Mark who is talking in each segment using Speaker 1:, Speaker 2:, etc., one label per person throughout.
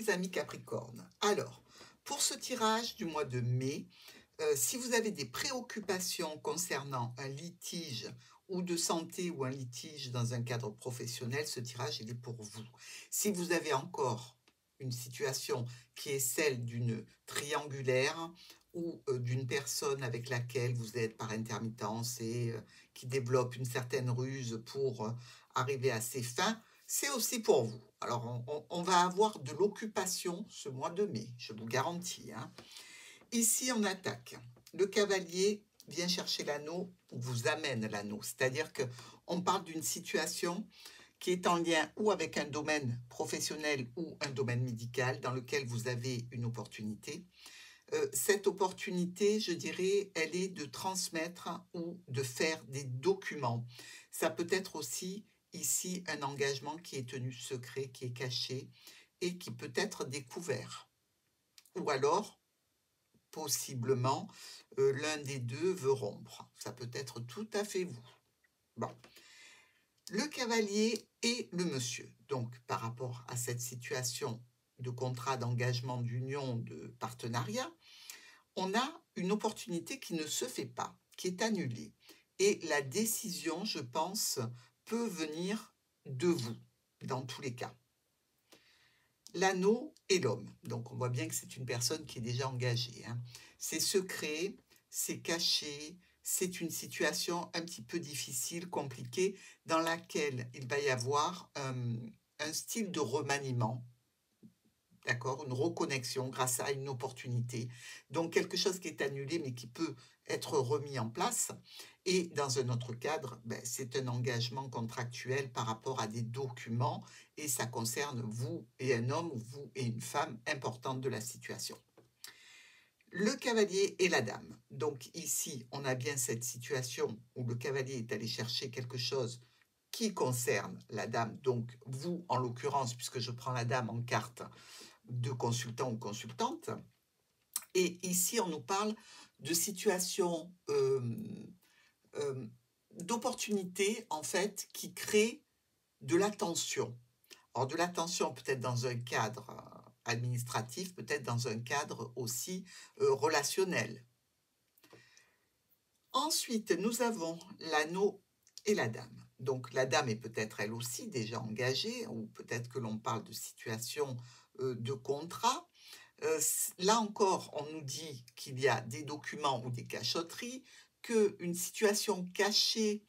Speaker 1: chers amis Capricorne, alors, pour ce tirage du mois de mai, si vous avez des préoccupations concernant un litige ou de santé ou un litige dans un cadre professionnel, ce tirage, il est pour vous. Si vous avez encore une situation qui est celle d'une triangulaire ou d'une personne avec laquelle vous êtes par intermittence et qui développe une certaine ruse pour arriver à ses fins, c'est aussi pour vous. Alors, on va avoir de l'occupation ce mois de mai, je vous garantis, hein. Ici, on attaque. Le cavalier vient chercher l'anneau, vous amène l'anneau. C'est-à-dire qu'on parle d'une situation qui est en lien ou avec un domaine professionnel ou un domaine médical dans lequel vous avez une opportunité. Cette opportunité, je dirais, elle est de transmettre ou de faire des documents. Ça peut être aussi ici un engagement qui est tenu secret, qui est caché et qui peut être découvert. Ou alors, possiblement, l'un des deux veut rompre. Ça peut être tout à fait vous. Bon. Le cavalier et le monsieur. Donc, par rapport à cette situation de contrat d'engagement, d'union, de partenariat, on a une opportunité qui ne se fait pas, qui est annulée. Et la décision, je pense, peut venir de vous, dans tous les cas. L'anneau et l'homme. Donc, on voit bien que c'est une personne qui est déjà engagée, hein. C'est secret, c'est caché, c'est une situation un petit peu difficile, compliquée, dans laquelle il va y avoir un style de remaniement, d'accord, une reconnexion grâce à une opportunité. Donc, quelque chose qui est annulé, mais qui peut être remis en place. Et dans un autre cadre, c'est un engagement contractuel par rapport à des documents et ça concerne vous et un homme, vous et une femme importante de la situation. Le cavalier et la dame. Donc ici, on a bien cette situation où le cavalier est allé chercher quelque chose qui concerne la dame, donc vous en l'occurrence, puisque je prends la dame en carte de consultant ou consultante. Et ici, on nous parle de situations d'opportunités, en fait, qui créent de la tension. Alors, de la tension peut-être dans un cadre administratif, peut-être dans un cadre aussi relationnel. Ensuite, nous avons l'anneau et la dame. Donc, la dame est peut-être elle aussi déjà engagée, ou peut-être que l'on parle de situation de contrat. Là encore, on nous dit qu'il y a des documents ou des cachotteries, qu'une situation cachée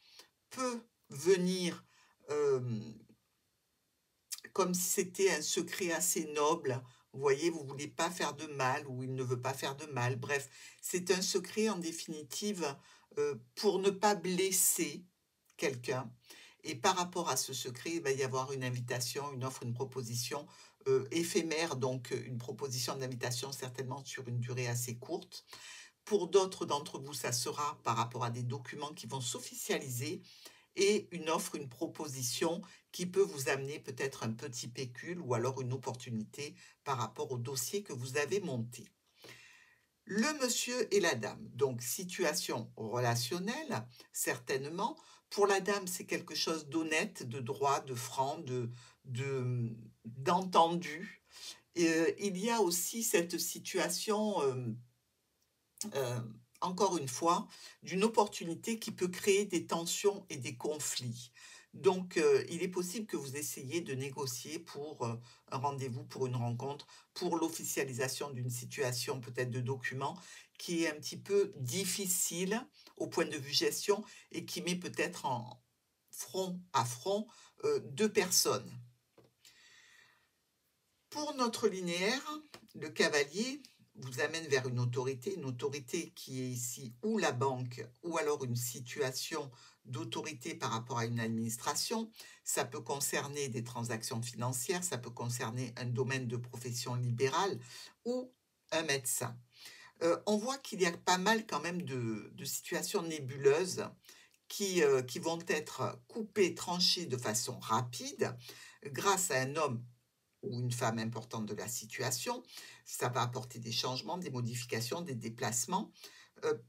Speaker 1: peut venir comme si c'était un secret assez noble. Vous voyez, vous ne voulez pas faire de mal ou il ne veut pas faire de mal. Bref, c'est un secret en définitive pour ne pas blesser quelqu'un. Et par rapport à ce secret, il va y avoir une invitation, une offre, une proposition éphémère, donc une proposition d'invitation certainement sur une durée assez courte. Pour d'autres d'entre vous, ça sera par rapport à des documents qui vont s'officialiser et une offre, une proposition qui peut vous amener peut-être un petit pécule ou alors une opportunité par rapport au dossier que vous avez monté. Le monsieur et la dame, donc situation relationnelle, certainement. Pour la dame, c'est quelque chose d'honnête, de droit, de franc, d'entendu. Il y a aussi cette situation, encore une fois, d'une opportunité qui peut créer des tensions et des conflits. Donc, il est possible que vous essayiez de négocier pour un rendez-vous, pour une rencontre, pour l'officialisation d'une situation, peut-être de documents, qui est un petit peu difficile au point de vue gestion et qui met peut-être en front à front deux personnes. Pour notre linéaire, le cavalier vous amène vers une autorité qui est ici ou la banque ou alors une situation d'autorité par rapport à une administration. Ça peut concerner des transactions financières, ça peut concerner un domaine de profession libérale ou un médecin. On voit qu'il y a pas mal quand même de situations nébuleuses qui vont être coupées, tranchées de façon rapide grâce à un homme ou une femme importante de la situation. Ça va apporter des changements, des modifications, des déplacements.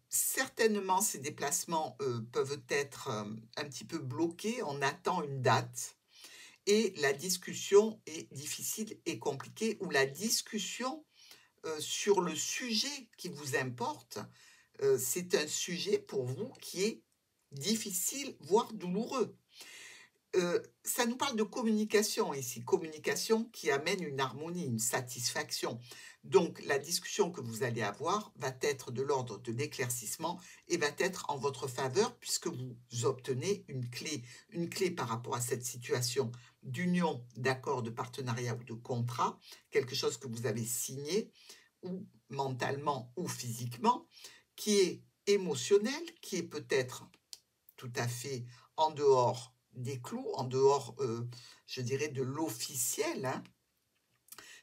Speaker 1: Certainement, ces déplacements peuvent être un petit peu bloqués. On attend une date. et la discussion est difficile et compliquée, ou la discussion sur le sujet qui vous importe, c'est un sujet pour vous qui est difficile, voire douloureux. Ça nous parle de communication ici, communication qui amène une harmonie, une satisfaction. Donc la discussion que vous allez avoir va être de l'ordre de l'éclaircissement et va être en votre faveur puisque vous obtenez une clé par rapport à cette situation d'union, d'accord, de partenariat ou de contrat, quelque chose que vous avez signé, ou mentalement ou physiquement, qui est émotionnel, qui est peut-être tout à fait en dehors des clous, en dehors, je dirais, de l'officiel, hein.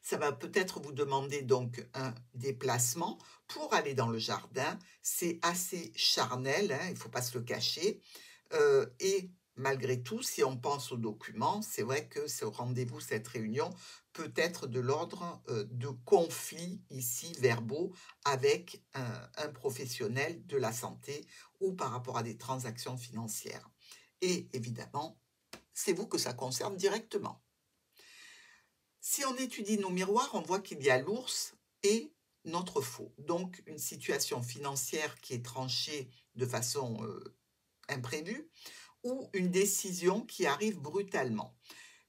Speaker 1: Ça va peut-être vous demander donc un déplacement pour aller dans le jardin. C'est assez charnel, hein, il ne faut pas se le cacher. Et malgré tout, si on pense aux documents, c'est vrai que ce rendez-vous, cette réunion, peut être de l'ordre de conflits ici verbaux avec un professionnel de la santé ou par rapport à des transactions financières. Et évidemment, c'est vous que ça concerne directement. Si on étudie nos miroirs, on voit qu'il y a l'ours et notre faux. Donc, une situation financière qui est tranchée de façon imprévue ou une décision qui arrive brutalement.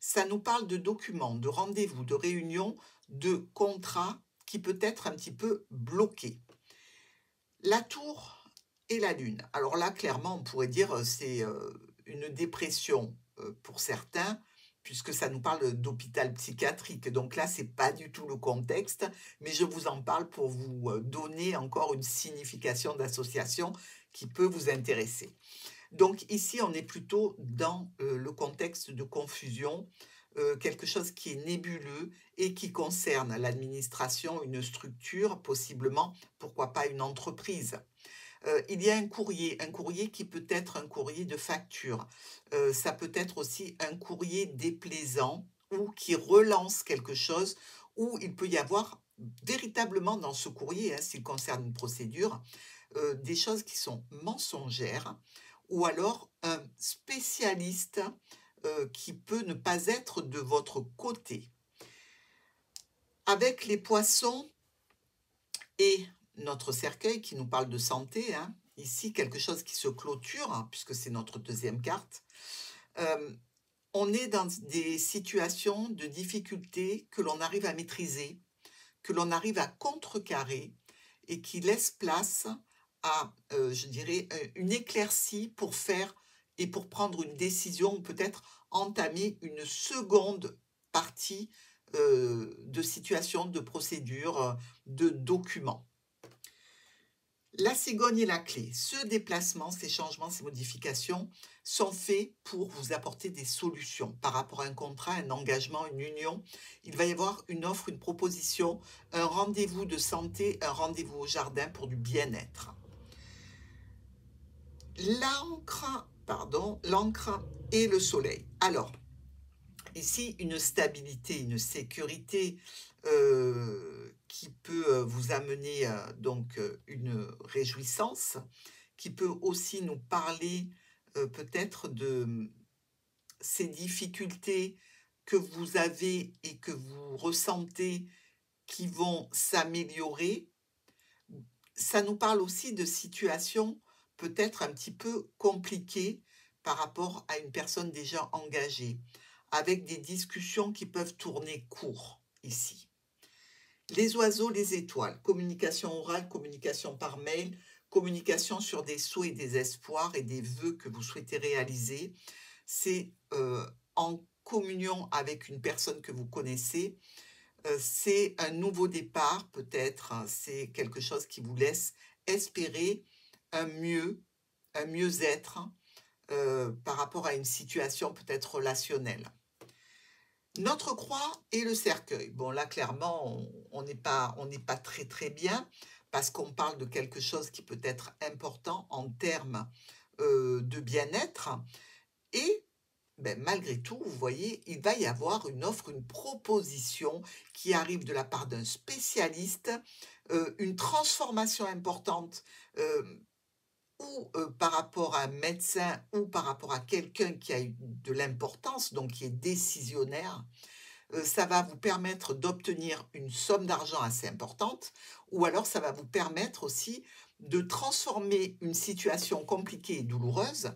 Speaker 1: Ça nous parle de documents, de rendez-vous, de réunions, de contrats qui peut être un petit peu bloqués. La tour et la lune. Alors là, clairement, on pourrait dire c'est une dépression pour certains, puisque ça nous parle d'hôpital psychiatrique. Donc là, c'est pas du tout le contexte, mais je vous en parle pour vous donner encore une signification d'association qui peut vous intéresser. Donc ici, on est plutôt dans le contexte de confusion, quelque chose qui est nébuleux et qui concerne l'administration, une structure, possiblement, pourquoi pas une entreprise. Il y a un courrier qui peut être un courrier de facture. Ça peut être aussi un courrier déplaisant ou qui relance quelque chose, ou il peut y avoir véritablement dans ce courrier, hein, s'il concerne une procédure, des choses qui sont mensongères, ou alors un spécialiste qui peut ne pas être de votre côté. Avec les poissons et notre cercueil qui nous parle de santé, hein, ici quelque chose qui se clôture, hein, puisque c'est notre deuxième carte, on est dans des situations de difficulté que l'on arrive à maîtriser, que l'on arrive à contrecarrer et qui laisse place à, je dirais, une éclaircie pour faire et pour prendre une décision ou peut-être entamer une seconde partie de situation, de procédure, de documents. La cigogne est la clé. Ce déplacement, ces changements, ces modifications sont faits pour vous apporter des solutions par rapport à un contrat, un engagement, une union. Il va y avoir une offre, une proposition, un rendez-vous de santé, un rendez-vous au jardin pour du bien-être. L'encre et le soleil. Alors, ici, une stabilité, une sécurité qui peut vous amener donc une réjouissance, qui peut aussi nous parler peut-être de ces difficultés que vous avez et que vous ressentez qui vont s'améliorer. Ça nous parle aussi de situations peut-être un petit peu compliquées par rapport à une personne déjà engagée, avec des discussions qui peuvent tourner court ici. Les oiseaux, les étoiles, communication orale, communication par mail, communication sur des souhaits, des espoirs et des vœux que vous souhaitez réaliser. C'est en communion avec une personne que vous connaissez. C'est un nouveau départ peut-être, hein, c'est quelque chose qui vous laisse espérer un mieux-être par rapport à une situation peut-être relationnelle. Notre croix et le cercueil. Bon, là, clairement, on n'est pas très, très bien parce qu'on parle de quelque chose qui peut être important en termes de bien-être. Et malgré tout, vous voyez, il va y avoir une offre, une proposition qui arrive de la part d'un spécialiste, une transformation importante ou par rapport à un médecin ou par rapport à quelqu'un qui a eu de l'importance, donc qui est décisionnaire, ça va vous permettre d'obtenir une somme d'argent assez importante ou alors ça va vous permettre aussi de transformer une situation compliquée et douloureuse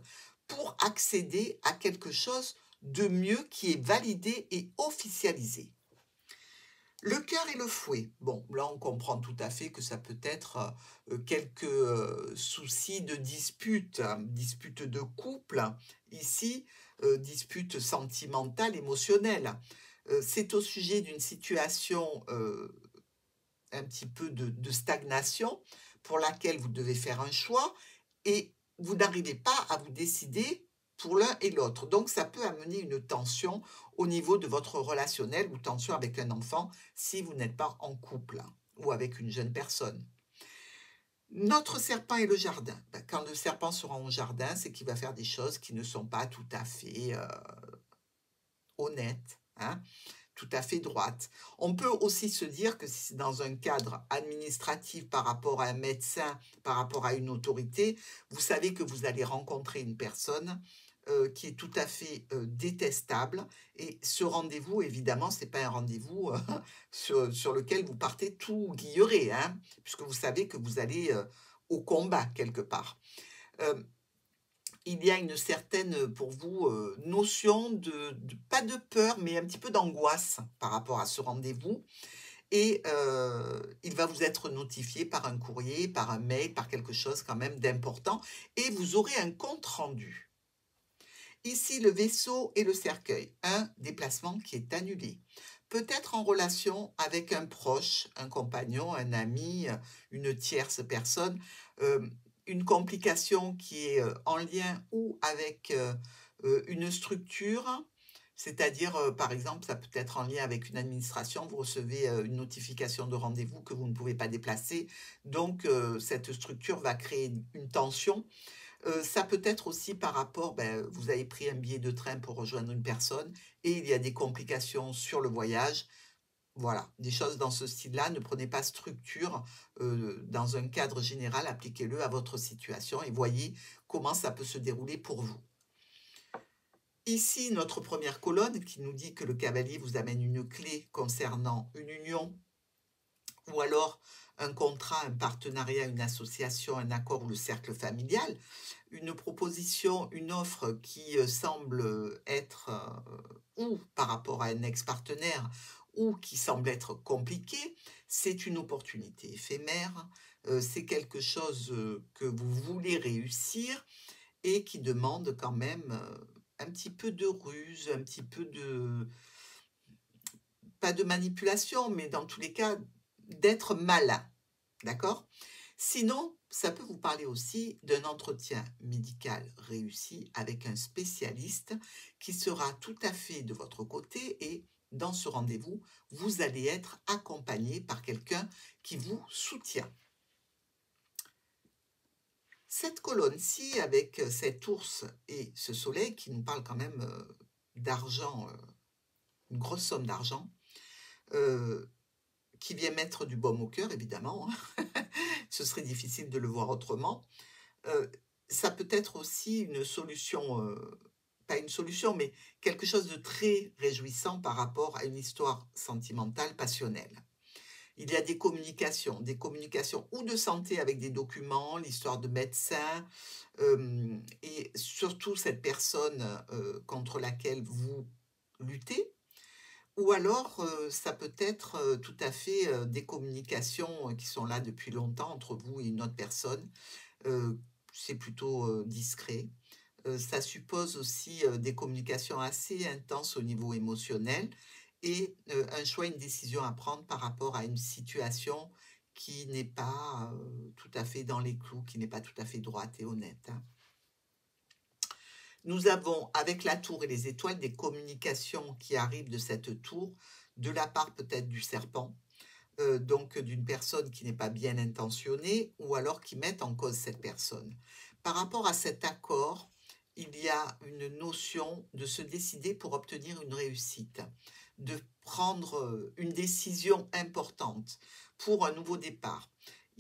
Speaker 1: pour accéder à quelque chose de mieux qui est validé et officialisé. Le cœur et le fouet. Bon, là, on comprend tout à fait que ça peut être, quelques, soucis de dispute, hein, dispute de couple, ici, dispute sentimentale, émotionnelle. C'est au sujet d'une situation, un petit peu de stagnation pour laquelle vous devez faire un choix et vous n'arrivez pas à vous décider pour l'un et l'autre. Donc ça peut amener une tension au niveau de votre relationnel ou tension avec un enfant si vous n'êtes pas en couple ou avec une jeune personne. Notre serpent et le jardin. Ben, quand le serpent sera au jardin, c'est qu'il va faire des choses qui ne sont pas tout à fait honnêtes, hein, tout à fait droite. On peut aussi se dire que si c'est dans un cadre administratif par rapport à un médecin, par rapport à une autorité, vous savez que vous allez rencontrer une personne qui est tout à fait détestable. Et ce rendez-vous, évidemment, ce n'est pas un rendez-vous sur lequel vous partez tout guilleret, hein, puisque vous savez que vous allez au combat quelque part. Euh, il y a une certaine, pour vous, notion de pas de peur, mais un petit peu d'angoisse par rapport à ce rendez-vous et il va vous être notifié par un courrier, par un mail, par quelque chose quand même d'important et vous aurez un compte rendu. Ici, le vaisseau et le cercueil, un déplacement qui est annulé. Peut-être en relation avec un proche, un compagnon, un ami, une tierce personne, euh, une complication qui est en lien ou avec une structure, c'est-à-dire, par exemple, ça peut être en lien avec une administration, vous recevez une notification de rendez-vous que vous ne pouvez pas déplacer, donc cette structure va créer une tension. Ça peut être aussi par rapport, vous avez pris un billet de train pour rejoindre une personne et il y a des complications sur le voyage. Voilà, des choses dans ce style-là. Ne prenez pas structure dans un cadre général, appliquez-le à votre situation et voyez comment ça peut se dérouler pour vous. Ici, notre première colonne qui nous dit que le cavalier vous amène une clé concernant une union ou alors un contrat, un partenariat, une association, un accord ou le cercle familial, une proposition, une offre qui semble être, ou par rapport à un ex-partenaire, ou qui semble être compliquée, c'est une opportunité éphémère, c'est quelque chose que vous voulez réussir et qui demande quand même un petit peu de ruse, un petit peu de, pas de manipulation, mais dans tous les cas, d'être malin. D'accord? Sinon, ça peut vous parler aussi d'un entretien médical réussi avec un spécialiste qui sera tout à fait de votre côté et dans ce rendez-vous, vous allez être accompagné par quelqu'un qui vous soutient. Cette colonne-ci, avec cet ours et ce soleil qui nous parle quand même d'argent, une grosse somme d'argent, euh, qui vient mettre du baume au cœur, évidemment, hein. Ce serait difficile de le voir autrement. Heu, Ça peut être aussi une solution, pas une solution, mais quelque chose de très réjouissant par rapport à une histoire sentimentale, passionnelle. Il y a des communications ou de santé avec des documents, l'histoire de médecins, et surtout cette personne, contre laquelle vous luttez. Ou alors, ça peut être, tout à fait, des communications, qui sont là depuis longtemps entre vous et une autre personne. Heu, c'est plutôt, discret. Ça suppose aussi, des communications assez intenses au niveau émotionnel et un choix, une décision à prendre par rapport à une situation qui n'est pas, tout à fait dans les clous, qui n'est pas tout à fait droite et honnête, hein. Nous avons, avec la tour et les étoiles, des communications qui arrivent de cette tour, de la part peut-être du serpent, donc d'une personne qui n'est pas bien intentionnée ou alors qui met en cause cette personne. Par rapport à cet accord, il y a une notion de se décider pour obtenir une réussite, de prendre une décision importante pour un nouveau départ.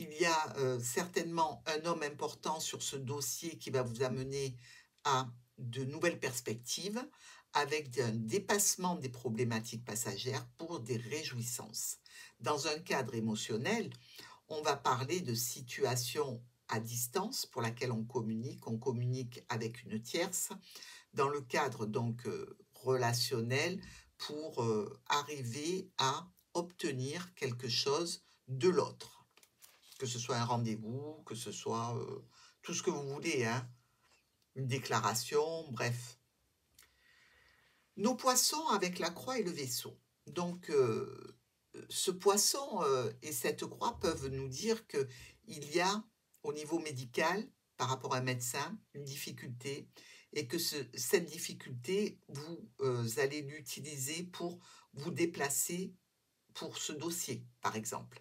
Speaker 1: il y a certainement un homme important sur ce dossier qui va vous amener à de nouvelles perspectives avec un dépassement des problématiques passagères pour des réjouissances. Dans un cadre émotionnel, on va parler de situations à distance pour laquelle on communique avec une tierce, dans le cadre donc relationnel pour arriver à obtenir quelque chose de l'autre. Que ce soit un rendez-vous, que ce soit tout ce que vous voulez, hein, une déclaration, bref. Nos poissons avec la croix et le vaisseau. Donc, ce poisson et cette croix peuvent nous dire qu'il y a, au niveau médical, par rapport à un médecin, une difficulté et que cette difficulté, vous allez l'utiliser pour vous déplacer pour ce dossier, par exemple.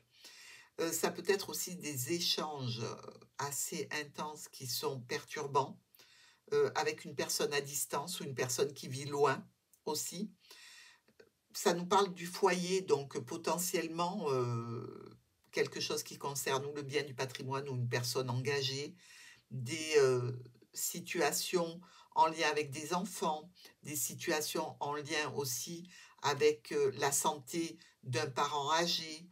Speaker 1: Ça peut être aussi des échanges assez intenses qui sont perturbants avec une personne à distance ou une personne qui vit loin aussi. Ça nous parle du foyer, donc potentiellement quelque chose qui concerne ou le bien du patrimoine ou une personne engagée, des situations en lien avec des enfants, des situations en lien aussi avec la santé d'un parent âgé,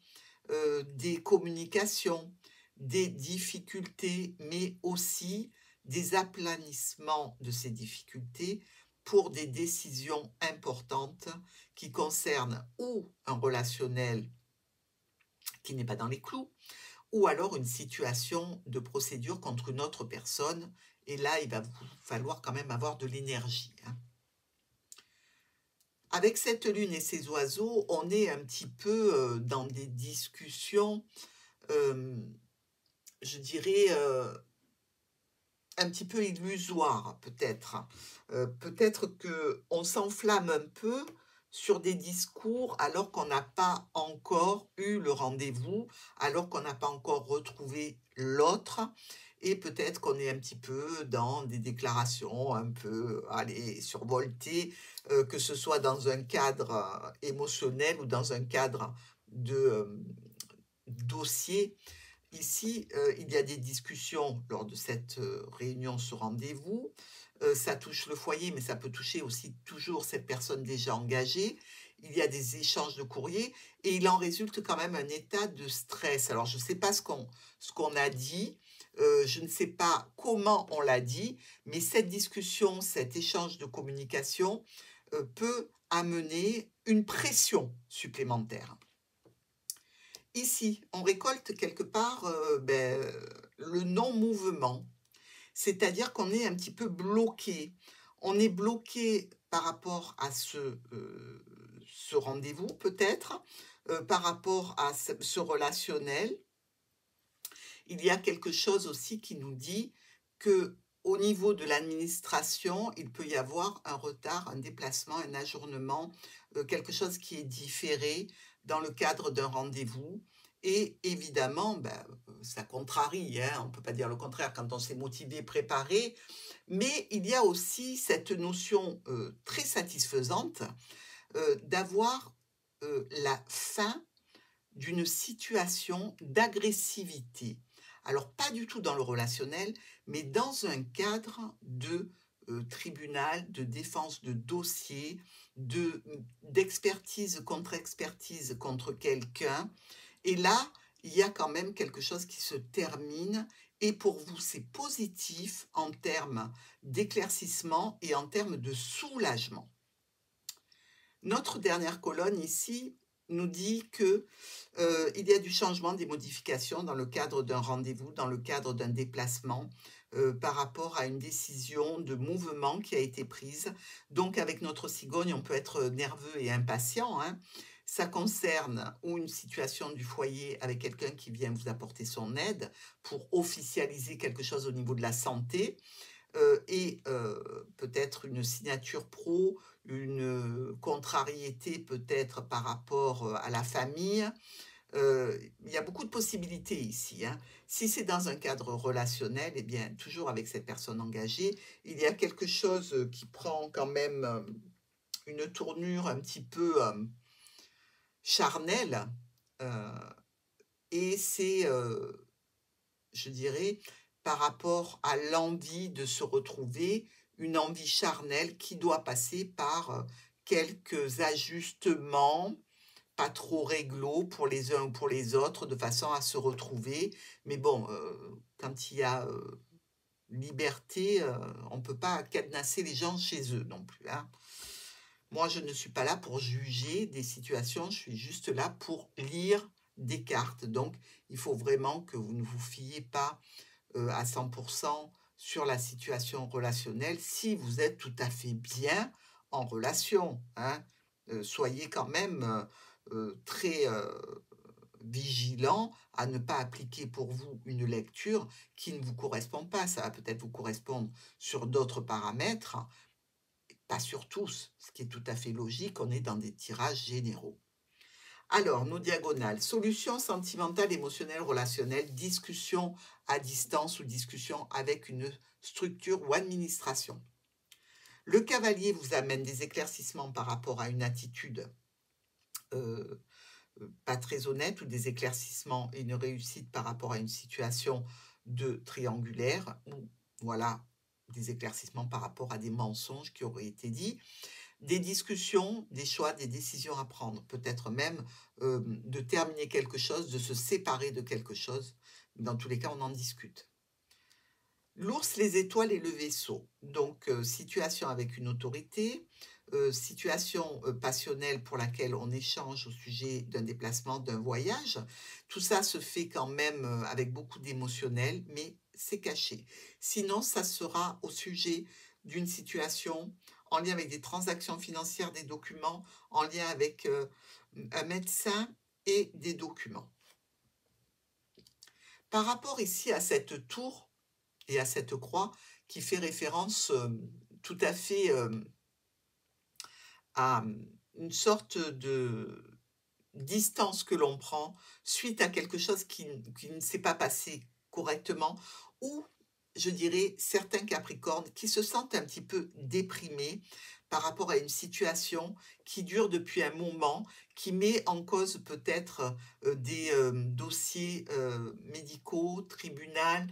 Speaker 1: des communications, des difficultés, mais aussi des aplanissements de ces difficultés pour des décisions importantes qui concernent ou un relationnel qui n'est pas dans les clous, ou alors une situation de procédure contre une autre personne. Et là, il va vous falloir quand même avoir de l'énergie, hein. Avec cette lune et ces oiseaux, on est un petit peu dans des discussions, je dirais, un petit peu illusoires, peut-être. Peut-être qu'on s'enflamme un peu sur des discours alors qu'on n'a pas encore eu le rendez-vous, alors qu'on n'a pas encore retrouvé l'autre, et peut-être qu'on est un petit peu dans des déclarations un peu, allez, survoltées, que ce soit dans un cadre émotionnel ou dans un cadre de dossier. Ici, il y a des discussions lors de cette réunion, ce rendez-vous. Ça touche le foyer, mais ça peut toucher aussi toujours cette personne déjà engagée. Il y a des échanges de courriers et il en résulte quand même un état de stress. Alors, je ne sais pas ce qu'on a dit, je ne sais pas comment on l'a dit, mais cette discussion, cet échange de communication peut amener une pression supplémentaire. Ici, on récolte quelque part le non-mouvement, c'est-à-dire qu'on est un petit peu bloqué. On est bloqué par rapport à ce rendez-vous, peut-être, par rapport à ce relationnel. Il y a quelque chose aussi qui nous dit que au niveau de l'administration, il peut y avoir un retard, un déplacement, un ajournement, quelque chose qui est différé dans le cadre d'un rendez-vous. Et évidemment, ça contrarie, hein, on ne peut pas dire le contraire quand on s'est motivé, préparé, mais il y a aussi cette notion très satisfaisante d'avoir la fin d'une situation d'agressivité. Alors, pas du tout dans le relationnel, mais dans un cadre de tribunal, de défense de dossier, d'expertise contre-expertise contre quelqu'un. Et là, il y a quand même quelque chose qui se termine. Et pour vous, c'est positif en termes d'éclaircissement et en termes de soulagement. Notre dernière colonne ici nous dit que il y a du changement, des modifications dans le cadre d'un rendez-vous, dans le cadre d'un déplacement, par rapport à une décision de mouvement qui a été prise. Donc avec notre cigogne, on peut être nerveux et impatient, hein. Ça concerne ou une situation du foyer avec quelqu'un qui vient vous apporter son aide pour officialiser quelque chose au niveau de la santé, et peut-être une signature pro, une contrariété peut-être par rapport à la famille. Il y a beaucoup de possibilités ici, hein. Si c'est dans un cadre relationnel, eh bien, toujours avec cette personne engagée, il y a quelque chose qui prend quand même une tournure un petit peu charnelle, et c'est je dirais, par rapport à l'envie de se retrouver, une envie charnelle qui doit passer par quelques ajustements, pas trop réglo pour les uns ou pour les autres, de façon à se retrouver. Mais bon, quand il y a liberté, on ne peut pas cadenasser les gens chez eux non plus, hein. Moi, je ne suis pas là pour juger des situations, je suis juste là pour lire des cartes. Donc, il faut vraiment que vous ne vous fiez pas à 100% sur la situation relationnelle si vous êtes tout à fait bien en relation, hein. Soyez quand même très vigilant à ne pas appliquer pour vous une lecture qui ne vous correspond pas. Ça va peut-être vous correspondre sur d'autres paramètres, pas sur tous, ce qui est tout à fait logique, on est dans des tirages généraux. Alors, nos diagonales, solutions sentimentales, émotionnelles, relationnelles, discussion à distance ou discussion avec une structure ou administration. Le cavalier vous amène des éclaircissements par rapport à une attitude pas très honnête ou des éclaircissements et une réussite par rapport à une situation de triangulaire ou voilà, des éclaircissements par rapport à des mensonges qui auraient été dits, des discussions, des choix, des décisions à prendre, peut-être même de terminer quelque chose, de se séparer de quelque chose. Dans tous les cas, on en discute. L'ours, les étoiles et le vaisseau. Donc, situation avec une autorité, situation passionnelle pour laquelle on échange au sujet d'un déplacement, d'un voyage. Tout ça se fait quand même avec beaucoup d'émotionnel, mais c'est caché. Sinon, ça sera au sujet d'une situation en lien avec des transactions financières, des documents, en lien avec un médecin et des documents. Par rapport ici à cette tour et à cette croix qui fait référence tout à fait à une sorte de distance que l'on prend suite à quelque chose qui ne s'est pas passé correctement, ou je dirais certains Capricornes qui se sentent un petit peu déprimés par rapport à une situation qui dure depuis un moment, qui met en cause peut-être des dossiers médicaux, tribunal,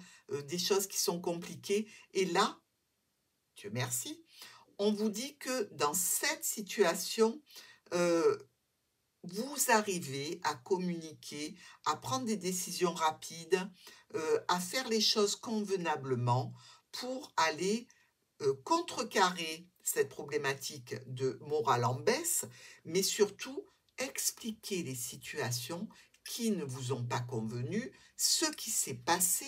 Speaker 1: des choses qui sont compliquées. Et là, Dieu merci, on vous dit que dans cette situation, vous arrivez à communiquer, à prendre des décisions rapides, à faire les choses convenablement pour aller contrecarrer cette problématique de morale en baisse, mais surtout expliquer les situations qui ne vous ont pas convenu, ce qui s'est passé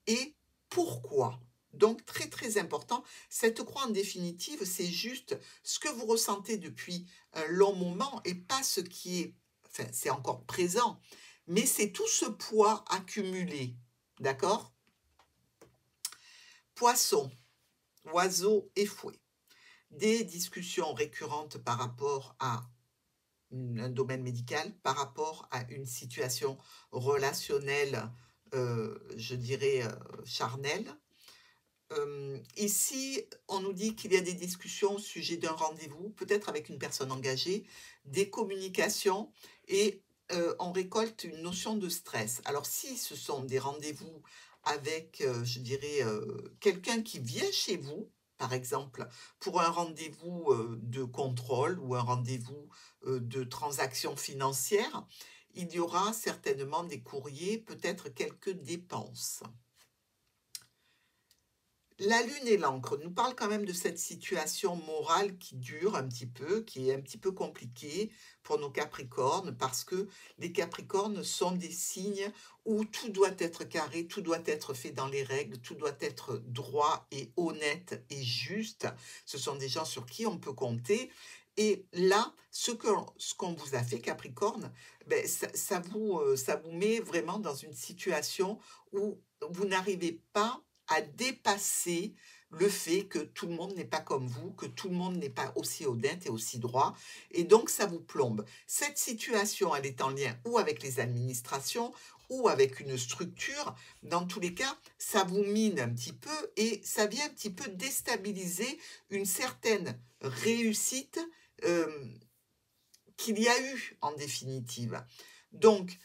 Speaker 1: et pourquoi. Donc, très très important, cette croix en définitive, c'est juste ce que vous ressentez depuis un long moment et pas ce qui est, enfin, c'est encore présent, mais c'est tout ce poids accumulé, d'accord? Poisson, oiseau et fouet. Des discussions récurrentes par rapport à un domaine médical, par rapport à une situation relationnelle, je dirais, charnelle. Ici, on nous dit qu'il y a des discussions au sujet d'un rendez-vous, peut-être avec une personne engagée, des communications et on récolte une notion de stress. Alors, si ce sont des rendez-vous avec, je dirais, quelqu'un qui vient chez vous, par exemple, pour un rendez-vous de contrôle ou un rendez-vous de transaction financière, il y aura certainement des courriers, peut-être quelques dépenses. La lune et l'encre nous parlent quand même de cette situation morale qui dure un petit peu, qui est un petit peu compliquée pour nos Capricornes, parce que les Capricornes sont des signes où tout doit être carré, tout doit être fait dans les règles, tout doit être droit et honnête et juste. Ce sont des gens sur qui on peut compter. Et là, ce qu'on vous a fait, Capricorne, ben, ça vous met vraiment dans une situation où vous n'arrivez pas à dépasser le fait que tout le monde n'est pas comme vous, que tout le monde n'est pas aussi honnête et aussi droit, et donc ça vous plombe. Cette situation, elle est en lien ou avec les administrations ou avec une structure. Dans tous les cas, ça vous mine un petit peu et ça vient un petit peu déstabiliser une certaine réussite qu'il y a eu en définitive. Donc,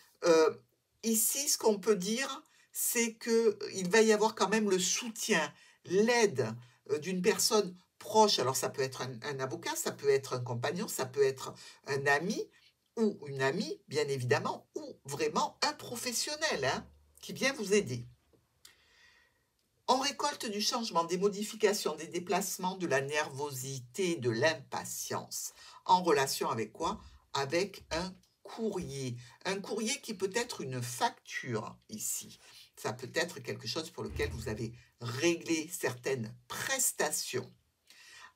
Speaker 1: ici, ce qu'on peut dire, c'est que il va y avoir quand même le soutien, l'aide, d'une personne proche. Alors ça peut être un avocat, ça peut être un compagnon, ça peut être un ami ou une amie, bien évidemment, ou vraiment un professionnel, hein, qui vient vous aider. On récolte du changement, des modifications, des déplacements, de la nervosité, de l'impatience. En relation avec quoi? Avec un courrier. Un courrier qui peut être une facture ici. Ça peut être quelque chose pour lequel vous avez réglé certaines prestations.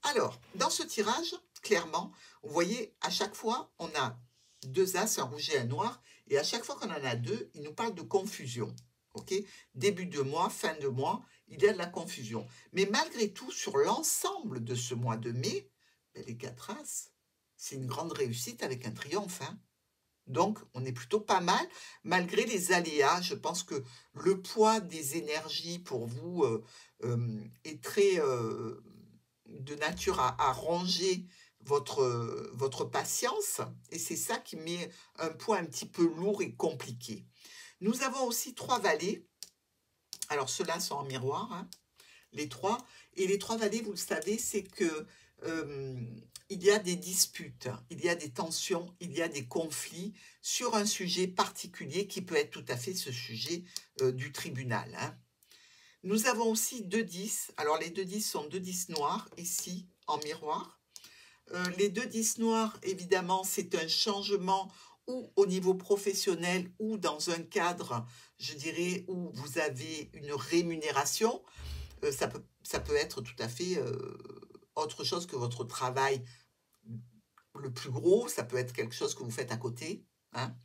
Speaker 1: Alors, dans ce tirage, clairement, vous voyez, à chaque fois, on a deux as, un rouge et un noir, et à chaque fois qu'on en a deux, il nous parle de confusion. Ok? Début de mois, fin de mois, il y a de la confusion. Mais malgré tout, sur l'ensemble de ce mois de mai, ben, les quatre as, c'est une grande réussite avec un triomphe, hein. Donc, on est plutôt pas mal, malgré les aléas. Je pense que le poids des énergies pour vous est très de nature à ronger votre patience, et c'est ça qui met un poids un petit peu lourd et compliqué. Nous avons aussi trois valets. Alors, ceux-là sont en miroir, hein, les trois. Et les trois valets, vous le savez, c'est que il y a des disputes, il y a des tensions, il y a des conflits sur un sujet particulier qui peut être tout à fait ce sujet du tribunal, hein. Nous avons aussi deux 10. Alors, les deux 10 sont deux 10 noirs, ici, en miroir. Les deux 10 noirs, évidemment, c'est un changement ou au niveau professionnel ou dans un cadre, je dirais, où vous avez une rémunération. Ça peut être tout à fait autre chose que votre travail le plus gros. Ça peut être quelque chose que vous faites à côté, hein.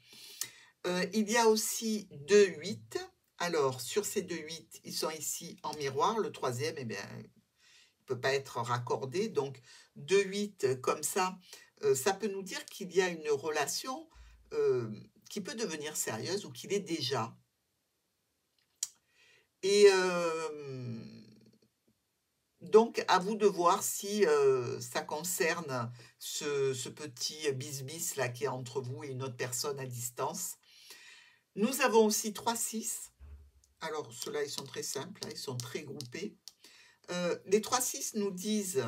Speaker 1: Il y a aussi deux 8. Alors, sur ces deux 8, ils sont ici en miroir. Le troisième, eh bien, il ne peut pas être raccordé. Donc, deux 8 comme ça peut nous dire qu'il y a une relation qui peut devenir sérieuse ou qu'il est déjà. Et donc, à vous de voir si ça concerne ce petit bis là qui est entre vous et une autre personne à distance. Nous avons aussi 3 6. Alors, ceux-là, ils sont très simples, hein, ils sont très groupés. Les 3 6 nous disent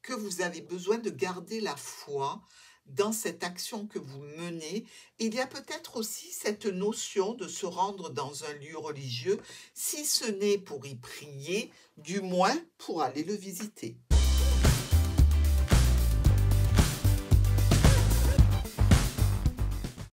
Speaker 1: que vous avez besoin de garder la foi dans cette action que vous menez. Il y a peut-être aussi cette notion de se rendre dans un lieu religieux, si ce n'est pour y prier, du moins pour aller le visiter.